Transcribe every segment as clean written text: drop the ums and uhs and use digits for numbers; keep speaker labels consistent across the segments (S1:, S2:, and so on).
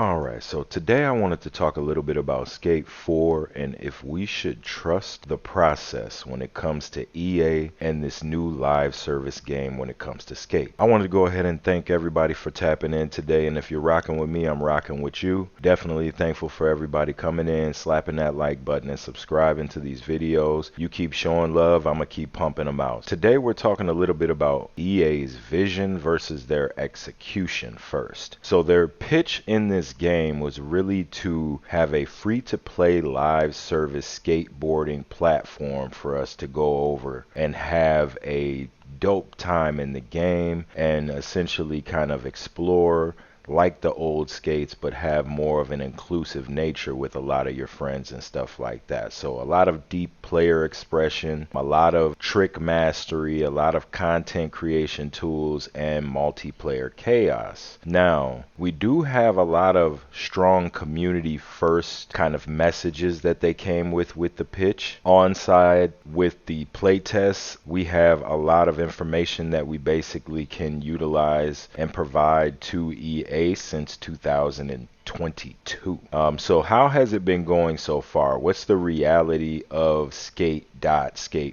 S1: Alright, so today I wanted to talk a little bit about Skate 4 and if we should trust the process when it comes to EA and this new live service game when it comes to Skate. I wanted to go ahead and thank everybody for tapping in today, and if you're rocking with me, I'm rocking with you. Definitely thankful for everybody coming in, slapping that like button, and subscribing to these videos. You keep showing love, I'm going to keep pumping them out. Today we're talking a little bit about EA's vision versus their execution first. So their pitch in this game was really to have a free-to-play live service skateboarding platform for us to go over and have a dope time in the game and essentially kind of explore like the old skates, but have more of an inclusive nature with a lot of your friends and stuff like that. So a lot of deep player expression, a lot of trick mastery, a lot of content creation tools, and multiplayer chaos. Now, we do have a lot of strong community first kind of messages that they came with the pitch. On side with the playtests, we have a lot of information that we basically can utilize and provide to EA since 2022. So how has it been going so far? What's the reality of Skate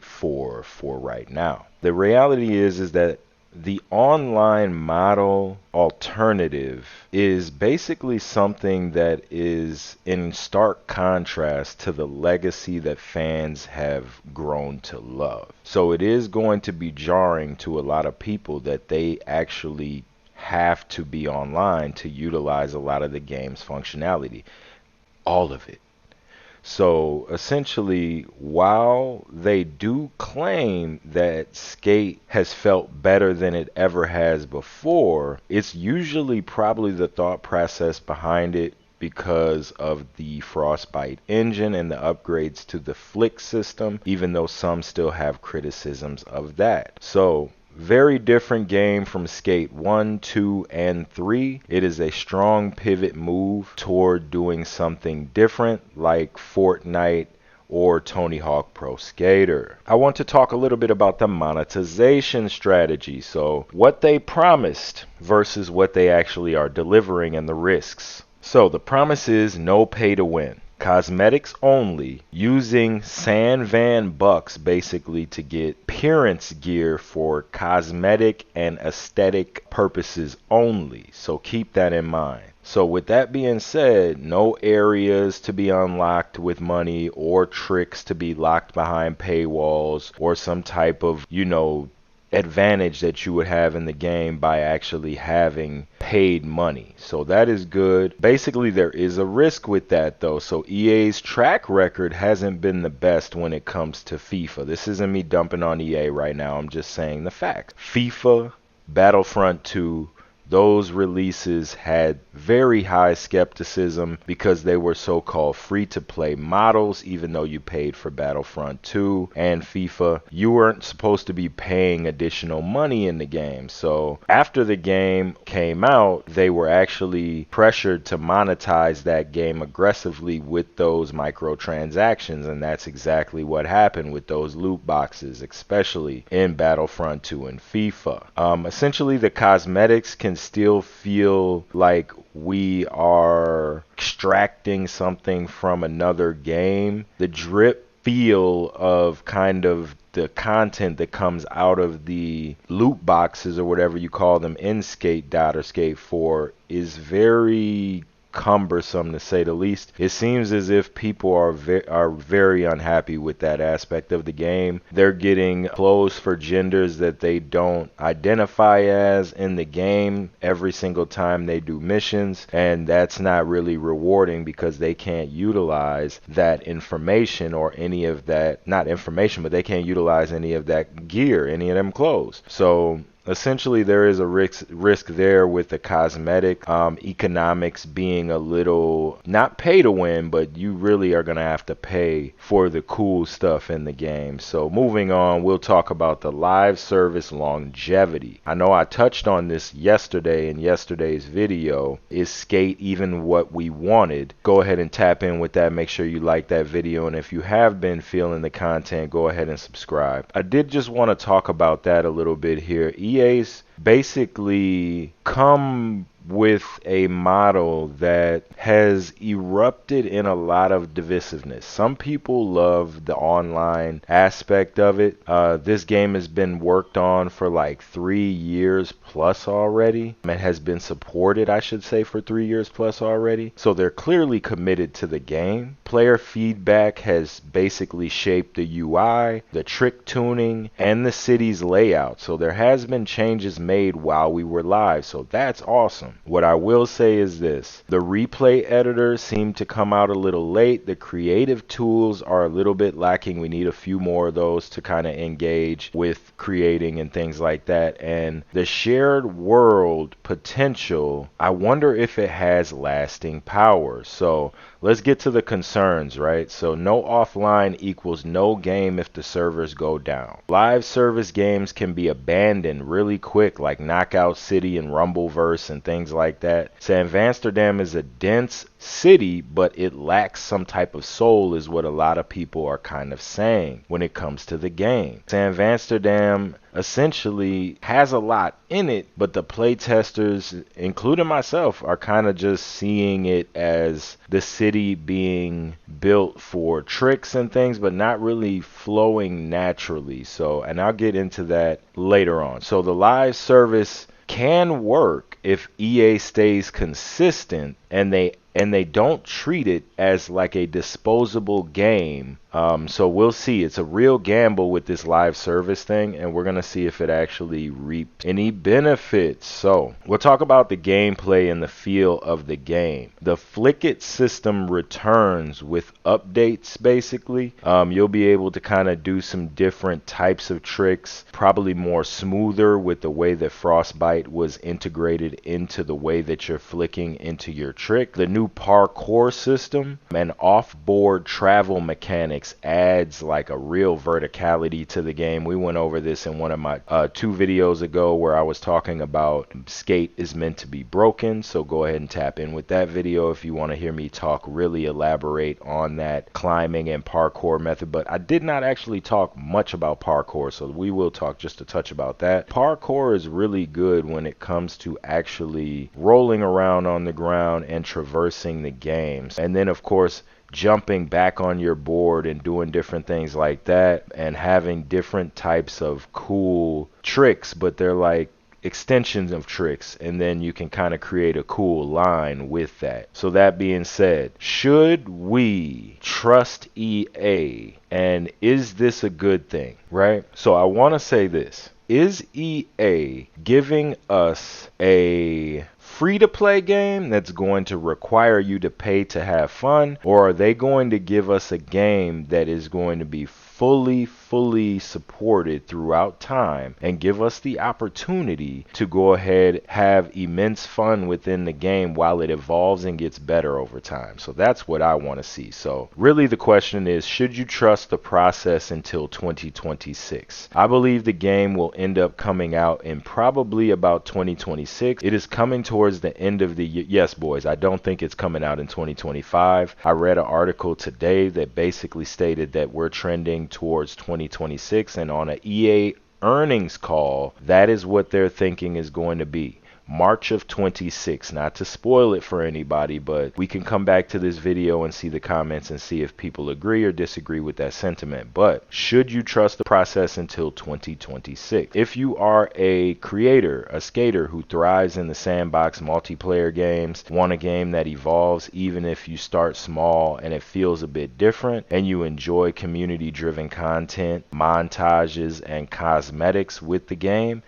S1: 4 for right now? The reality is that the online model alternative is basically something that is in stark contrast to the legacy that fans have grown to love. So it is going to be jarring to a lot of people that they actually have to be online to utilize a lot of the game's functionality. All of it. So essentially, while they do claim that Skate has felt better than it ever has before, it's usually probably the thought process behind it because of the Frostbite engine and the upgrades to the flick system, even though some still have criticisms of that. So very different game from Skate 1, 2, and 3. It is a strong pivot move toward doing something different like Fortnite or Tony Hawk Pro Skater. I want to talk a little bit about the monetization strategy. So what they promised versus what they actually are delivering and the risks. So the promise is no pay to win. Cosmetics only, using San Van bucks basically to get appearance gear for cosmetic and aesthetic purposes only. So keep that in mind. So with that being said, no areas to be unlocked with money or tricks to be locked behind paywalls or some type of, advantage that you would have in the game by actually having paid money. So that is good. Basically, there is a risk with that though. So EA's track record hasn't been the best when it comes to FIFA. This isn't me dumping on EA right now. I'm just saying the facts. FIFA, Battlefront 2, those releases had very high skepticism because they were so-called free-to-play models. Even though you paid for Battlefront 2 and FIFA, you weren't supposed to be paying additional money in the game. So after the game came out, they were actually pressured to monetize that game aggressively with those microtransactions, and that's exactly what happened with those loot boxes, especially in Battlefront 2 and FIFA. Essentially, the cosmetics can still feel like we are extracting something from another game. The drip feel of kind of the content that comes out of the loot boxes or whatever you call them in Skate or Skate 4 is very cumbersome, to say the least. It seems as if people are very unhappy with that aspect of the game. They're getting clothes for genders that they don't identify as in the game every single time they do missions, and that's not really rewarding because they can't utilize that information or any of that, not information, but they can't utilize any of that gear, any of them clothes. So essentially, there is a risk there with the cosmetic economics being a little, not pay to win, but you really are going to have to pay for the cool stuff in the game. So moving on, we'll talk about the live service longevity. I know I touched on this yesterday in yesterday's video. Is Skate even what we wanted? Go ahead and tap in with that. Make sure you like that video. And if you have been feeling the content, go ahead and subscribe. I did just want to talk about that a little bit here. EA's basically come with a model that has erupted in a lot of divisiveness. Some people love the online aspect of it. This game has been worked on for like 3 years plus already. It has been supported, I should say, for 3 years plus already. So they're clearly committed to the game. Player feedback has basically shaped the UI, the trick tuning, and the city's layout. So there has been changes made while we were live. So that's awesome. What I will say is this: the replay editors seem to come out a little late. The creative tools are a little bit lacking. We need a few more of those to kind of engage with creating and things like that. And the shared world potential, I wonder if it has lasting power. So let's get to the concerns, right? So no offline equals no game if the servers go down. Live service games can be abandoned really quick, like Knockout City and Rumbleverse and things like that. San Vansterdam is a dense city, but it lacks some type of soul, is what a lot of people are kind of saying when it comes to the game. San Vansterdam essentially has a lot in it, but the playtesters, including myself, are kind of just seeing it as the city being built for tricks and things, but not really flowing naturally. So, and I'll get into that later on. So the live service can work if EA stays consistent and they don't treat it as like a disposable game. So we'll see. It's a real gamble with this live service thing, and we're gonna see if it actually reaps any benefits. So we'll talk about the gameplay and the feel of the game. The Flick It system returns with updates. Basically, you'll be able to kind of do some different types of tricks, probably more smoother with the way that Frostbite was integrated into the way that you're flicking into your trick. The new parkour system and off-board travel mechanics adds like a real verticality to the game. We went over this in one of my 2 videos ago where I was talking about skate is meant to be broken. So go ahead and tap in with that video if you want to hear me talk, really elaborate on that climbing and parkour method. But I did not actually talk much about parkour, so we will talk just a touch about that. Parkour is really good when it comes to actually rolling around on the ground and traversing the games. And then of course jumping back on your board and doing different things like that, and having different types of cool tricks, but they're like extensions of tricks, and then you can kind of create a cool line with that. So that being said, should we trust EA, and is this a good thing, right? So I want to say this: is EA giving us a free-to-play game that's going to require you to pay to have fun, or are they going to give us a game that is going to be fully supported throughout time and give us the opportunity to go ahead, have immense fun within the game while it evolves and gets better over time? So that's what I want to see. So really the question is, should you trust the process until 2026? I believe the game will end up coming out in probably about 2026. It is coming towards the end of the year. Yes, boys, I don't think it's coming out in 2025. I read an article today that basically stated that we're trending towards 2026, and on an EA earnings call, that is what they're thinking is going to be. March of 26. Not to spoil it for anybody, but we can come back to this video and see the comments and see if people agree or disagree with that sentiment. But should you trust the process until 2026? If you are a creator, a skater who thrives in the sandbox multiplayer games, want a game that evolves even if you start small and it feels a bit different, and you enjoy community-driven content, montages, and cosmetics with the game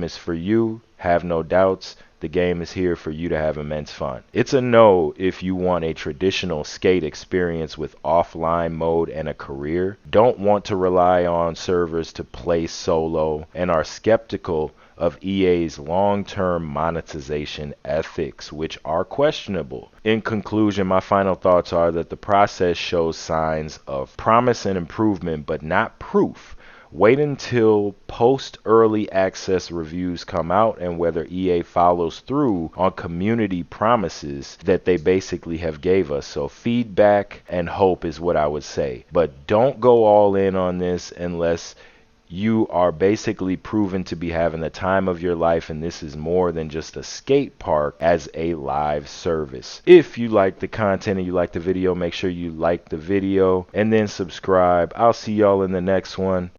S1: is for you. Have no doubts, the game is here for you to have immense fun. It's a no if you want a traditional skate experience with offline mode and a career, don't want to rely on servers to play solo, and are skeptical of EA's long-term monetization ethics, which are questionable. In conclusion, my final thoughts are that the process shows signs of promise and improvement, but not proof. Wait until post-early access reviews come out and whether EA follows through on community promises that they basically have gave us. So feedback and hope is what I would say. But don't go all in on this unless you are basically proven to be having the time of your life, and this is more than just a skate park as a live service. If you like the content and you like the video, make sure you like the video and then subscribe. I'll see y'all in the next one.